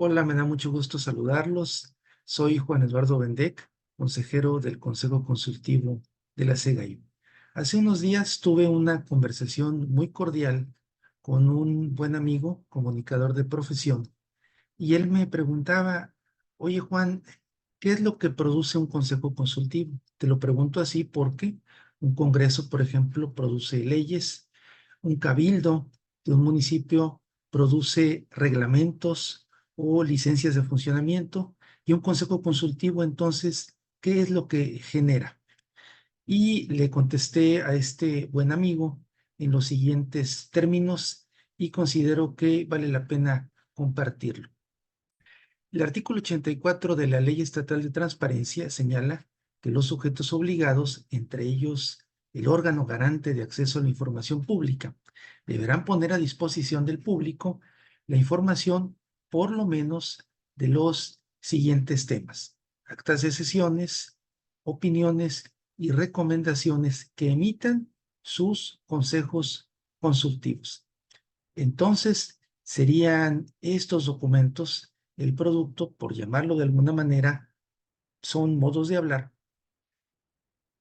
Hola, me da mucho gusto saludarlos. Soy Juan Eduardo Bendec, consejero del Consejo Consultivo de la SEGAIU. Hace unos días tuve una conversación muy cordial con un buen amigo, comunicador de profesión, y él me preguntaba, oye Juan, ¿qué es lo que produce un consejo consultivo? Te lo pregunto así porque un congreso, por ejemplo, produce leyes, un cabildo de un municipio produce reglamentos o licencias de funcionamiento y un consejo consultivo, entonces, ¿qué es lo que genera? Y le contesté a este buen amigo en los siguientes términos y considero que vale la pena compartirlo. El artículo 84 de la Ley Estatal de Transparencia señala que los sujetos obligados, entre ellos el órgano garante de acceso a la información pública, deberán poner a disposición del público la información por lo menos de los siguientes temas: actas de sesiones, opiniones y recomendaciones que emitan sus consejos consultivos. Entonces, serían estos documentos el producto, por llamarlo de alguna manera, son modos de hablar,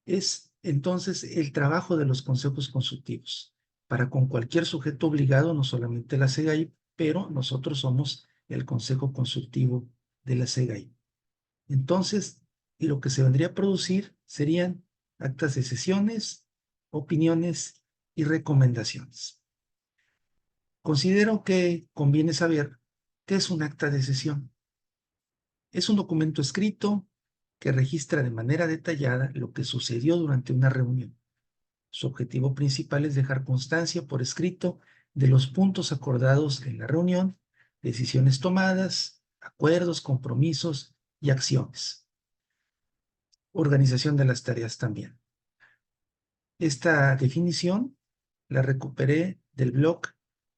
es entonces el trabajo de los consejos consultivos para con cualquier sujeto obligado, no solamente la SEGAI, pero nosotros somos el Consejo Consultivo de la SEGAI. Entonces, lo que se vendría a producir serían actas de sesiones, opiniones y recomendaciones. Considero que conviene saber qué es un acta de sesión. Es un documento escrito que registra de manera detallada lo que sucedió durante una reunión. Su objetivo principal es dejar constancia por escrito de los puntos acordados en la reunión, decisiones tomadas, acuerdos, compromisos y acciones. Organización de las tareas también. Esta definición la recuperé del blog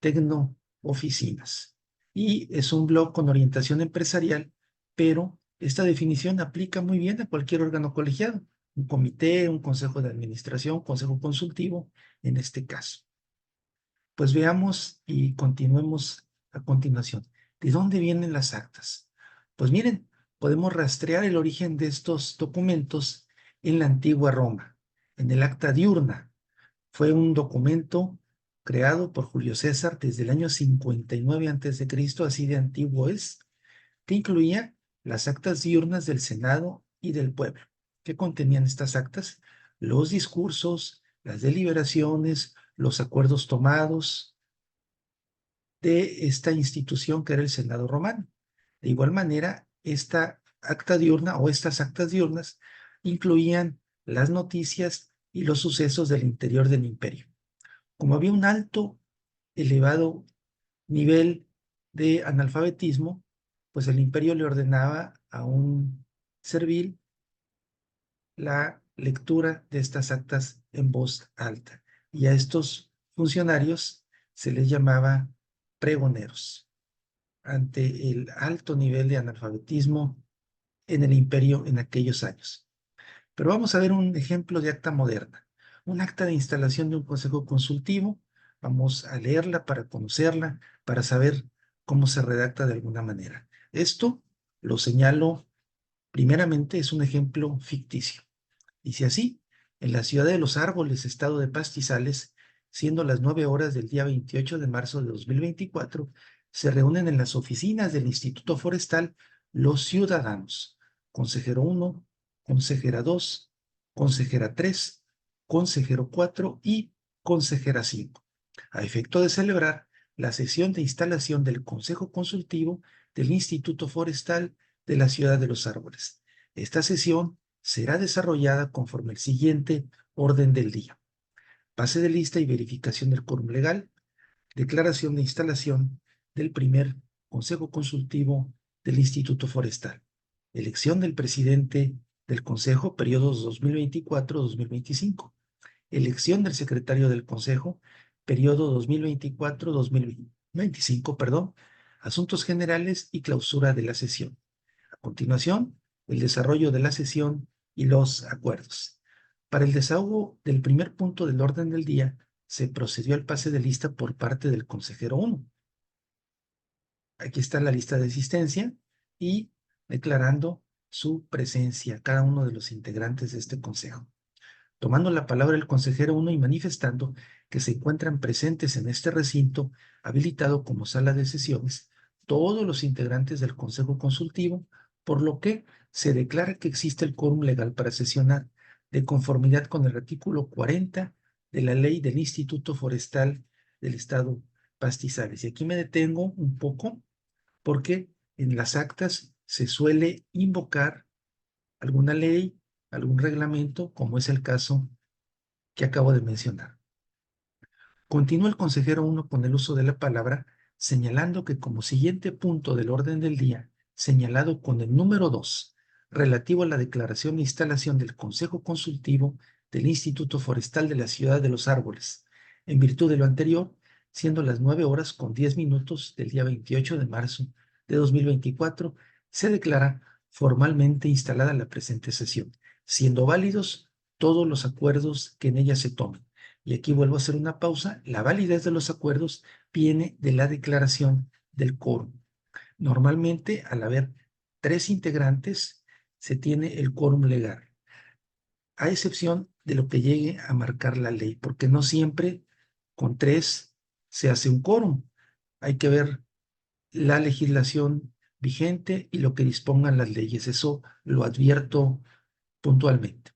Tecno Oficinas y es un blog con orientación empresarial, pero esta definición aplica muy bien a cualquier órgano colegiado, un comité, un consejo de administración, consejo consultivo, en este caso. Pues veamos y continuemos a continuación. ¿De dónde vienen las actas? Pues miren, podemos rastrear el origen de estos documentos en la antigua Roma, en el Acta Diurna. Fue un documento creado por Julio César desde el año 59 a.C., así de antiguo es, que incluía las actas diurnas del Senado y del pueblo. ¿Qué contenían estas actas? Los discursos, las deliberaciones, los acuerdos tomados de esta institución que era el Senado romano. De igual manera, esta acta diurna o estas actas diurnas incluían las noticias y los sucesos del interior del imperio. Como había un alto, elevado nivel de analfabetismo, pues el imperio le ordenaba a un servil la lectura de estas actas en voz alta. Y a estos funcionarios se les llamaba pregoneros, ante el alto nivel de analfabetismo en el imperio en aquellos años. Pero vamos a ver un ejemplo de acta moderna, un acta de instalación de un consejo consultivo. Vamos a leerla para conocerla, para saber cómo se redacta de alguna manera. Esto lo señalo primeramente, es un ejemplo ficticio. Dice así: en la ciudad de Los Árboles, estado de Pastizales, siendo las 9 horas del día 28 de marzo de 2024, se reúnen en las oficinas del Instituto Forestal los ciudadanos: consejero 1, consejera 2, consejera 3, consejero 4 y consejera 5, a efecto de celebrar la sesión de instalación del Consejo Consultivo del Instituto Forestal de la ciudad de Los Árboles. Esta sesión será desarrollada conforme el siguiente orden del día: pase de lista y verificación del quórum legal, declaración de instalación del primer Consejo Consultivo del Instituto Forestal, elección del presidente del Consejo, periodos 2024-2025, elección del secretario del Consejo, periodo 2024-2025, perdón, asuntos generales y clausura de la sesión. A continuación, el desarrollo de la sesión y los acuerdos. Para el desahogo del primer punto del orden del día, se procedió al pase de lista por parte del consejero 1. Aquí está la lista de asistencia y declarando su presencia, cada uno de los integrantes de este consejo. Tomando la palabra el consejero 1 y manifestando que se encuentran presentes en este recinto habilitado como sala de sesiones todos los integrantes del consejo consultivo, por lo que se declara que existe el quórum legal para sesionar de conformidad con el artículo 40 de la ley del Instituto Forestal del Estado Pastizales. Y aquí me detengo un poco porque en las actas se suele invocar alguna ley, algún reglamento, como es el caso que acabo de mencionar. Continúa el consejero 1 con el uso de la palabra, señalando que como siguiente punto del orden del día, señalado con el número 2, relativo a la declaración de instalación del Consejo Consultivo del Instituto Forestal de la Ciudad de los Árboles, en virtud de lo anterior, siendo las 9:10 del día 28 de marzo de 2024, se declara formalmente instalada la presente sesión, siendo válidos todos los acuerdos que en ella se tomen. Y aquí vuelvo a hacer una pausa. La validez de los acuerdos viene de la declaración del quórum. Normalmente, al haber 3 integrantes, se tiene el quórum legal, a excepción de lo que llegue a marcar la ley, porque no siempre con 3 se hace un quórum. Hay que ver la legislación vigente y lo que dispongan las leyes. Eso lo advierto puntualmente.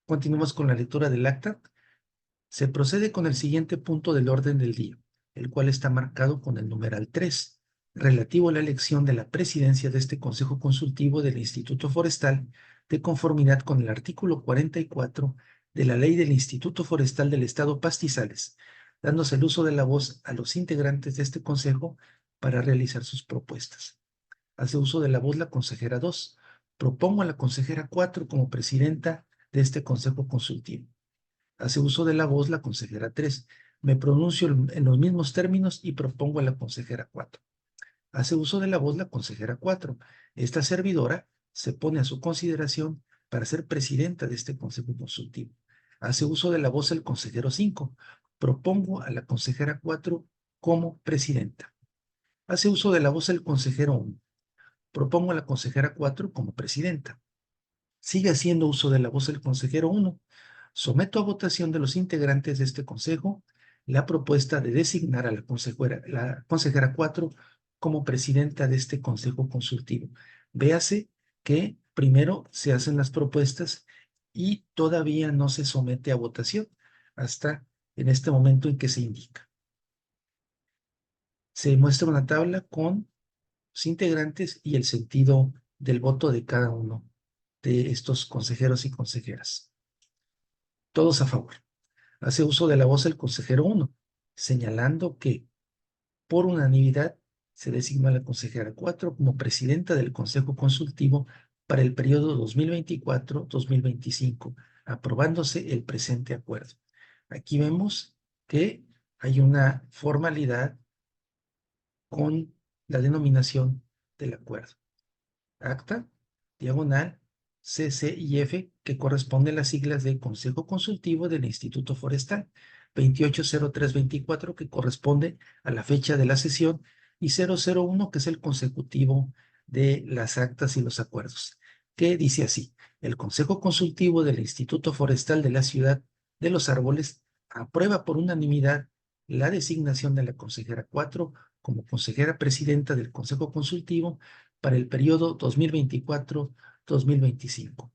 Continuamos con la lectura del acta. Se procede con el siguiente punto del orden del día, el cual está marcado con el numeral 3, relativo a la elección de la presidencia de este Consejo Consultivo del Instituto Forestal, de conformidad con el artículo 44 de la Ley del Instituto Forestal del Estado Pastizales, dándose el uso de la voz a los integrantes de este consejo para realizar sus propuestas. Hace uso de la voz la consejera 2. Propongo a la consejera 4 como presidenta de este Consejo Consultivo. Hace uso de la voz la consejera 3. Me pronuncio en los mismos términos y propongo a la consejera 4. Hace uso de la voz la consejera 4. Esta servidora se pone a su consideración para ser presidenta de este consejo consultivo. Hace uso de la voz el consejero 5. Propongo a la consejera 4 como presidenta. Hace uso de la voz el consejero 1. Propongo a la consejera 4 como presidenta. Sigue haciendo uso de la voz el consejero 1. Someto a votación de los integrantes de este consejo la propuesta de designar a la consejera 4 como presidenta de este consejo consultivo. Véase que primero se hacen las propuestas y todavía no se somete a votación hasta en este momento en que se indica. Se muestra una tabla con los integrantes y el sentido del voto de cada uno de estos consejeros y consejeras. Todos a favor. Hace uso de la voz el consejero 1, señalando que por unanimidad se designó a la consejera 4 como presidenta del Consejo Consultivo para el periodo 2024-2025, aprobándose el presente acuerdo. Aquí vemos que hay una formalidad con la denominación del acuerdo. Acta, diagonal, CC y F, que corresponden a las siglas de Consejo Consultivo del Instituto Forestal, 280324, que corresponde a la fecha de la sesión, y 001, que es el consecutivo de las actas y los acuerdos, que dice así: el Consejo Consultivo del Instituto Forestal de la Ciudad de los Árboles aprueba por unanimidad la designación de la consejera 4 como consejera presidenta del Consejo Consultivo para el periodo 2024-2025.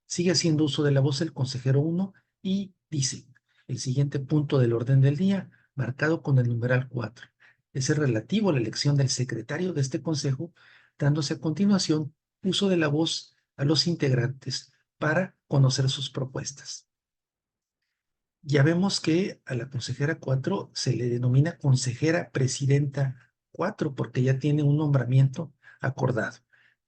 Sigue haciendo uso de la voz el consejero 1 y dice: el siguiente punto del orden del día, marcado con el numeral 4, es el relativo a la elección del secretario de este consejo, dándose a continuación uso de la voz a los integrantes para conocer sus propuestas. Ya vemos que a la consejera 4 se le denomina consejera presidenta 4 porque ya tiene un nombramiento acordado.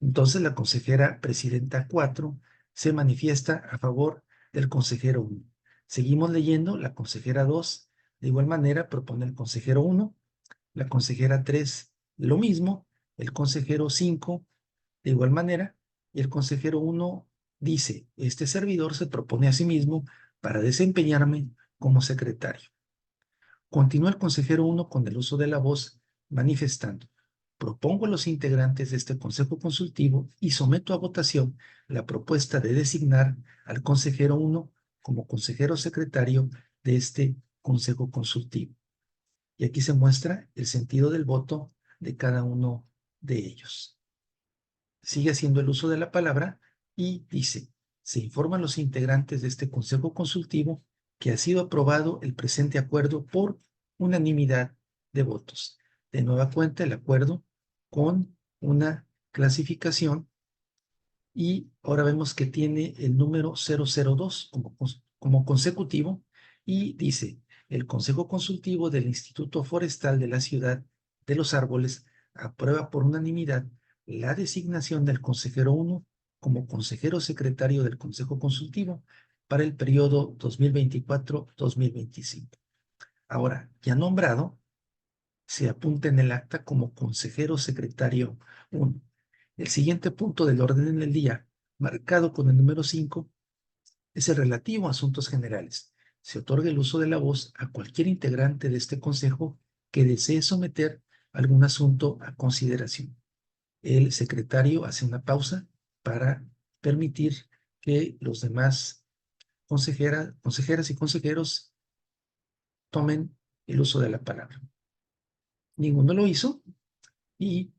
Entonces la consejera presidenta 4 se manifiesta a favor del consejero 1. Seguimos leyendo. La consejera 2 de igual manera propone el consejero 1, la consejera 3 lo mismo, el consejero 5 de igual manera, y el consejero 1 dice: este servidor se propone a sí mismo para desempeñarme como secretario. Continúa el consejero 1 con el uso de la voz manifestando: propongo a los integrantes de este consejo consultivo y someto a votación la propuesta de designar al consejero 1 como consejero secretario de este consejo consultivo. Y aquí se muestra el sentido del voto de cada uno de ellos. Sigue haciendo el uso de la palabra y dice: se informa a los integrantes de este consejo consultivo que ha sido aprobado el presente acuerdo por unanimidad de votos. De nueva cuenta, el acuerdo con una clasificación, y ahora vemos que tiene el número 002 como consecutivo, y dice: el Consejo Consultivo del Instituto Forestal de la Ciudad de Los Árboles aprueba por unanimidad la designación del consejero 1 como consejero secretario del Consejo Consultivo para el periodo 2024-2025. Ahora, ya nombrado, se apunta en el acta como consejero secretario 1. El siguiente punto del orden del día, marcado con el número 5, es el relativo a asuntos generales. Se otorga el uso de la voz a cualquier integrante de este consejo que desee someter algún asunto a consideración. El secretario hace una pausa para permitir que los demás consejeras y consejeros tomen el uso de la palabra. Ninguno lo hizo y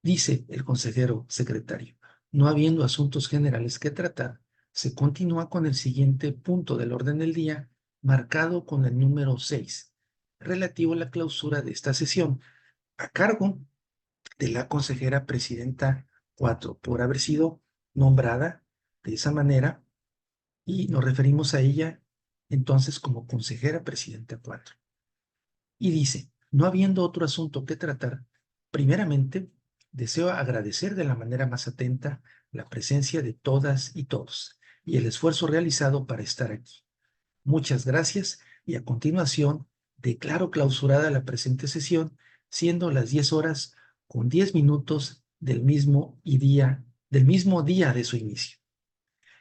dice el consejero secretario: no habiendo asuntos generales que tratar, se continúa con el siguiente punto del orden del día, marcado con el número 6, relativo a la clausura de esta sesión, a cargo de la consejera presidenta 4, por haber sido nombrada de esa manera, y nos referimos a ella entonces como consejera presidenta 4. Y dice: no habiendo otro asunto que tratar, primeramente deseo agradecer de la manera más atenta la presencia de todas y todos y el esfuerzo realizado para estar aquí. Muchas gracias, y a continuación declaro clausurada la presente sesión, siendo las 10 horas con 10 minutos del mismo día de su inicio.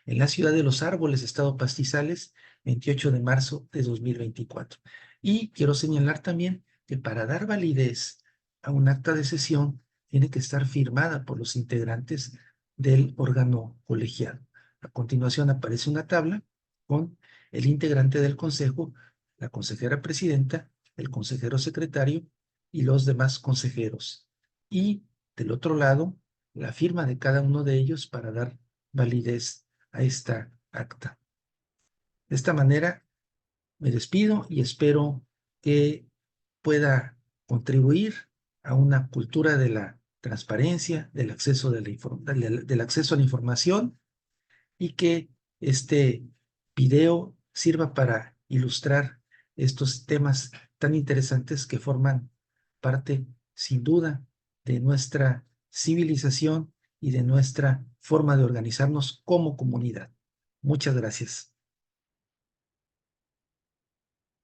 En la ciudad de Los Árboles, Estado Pastizales, 28 de marzo de 2024. Y quiero señalar también que para dar validez a un acta de sesión tiene que estar firmada por los integrantes del órgano colegiado. A continuación aparece una tabla con el integrante del consejo, la consejera presidenta, el consejero secretario y los demás consejeros. Y del otro lado, la firma de cada uno de ellos para dar validez a esta acta. De esta manera me despido y espero que pueda contribuir a una cultura de la transparencia, del acceso, del acceso a la información, y que este video sirva para ilustrar estos temas tan interesantes que forman parte, sin duda, de nuestra civilización y de nuestra forma de organizarnos como comunidad. Muchas gracias.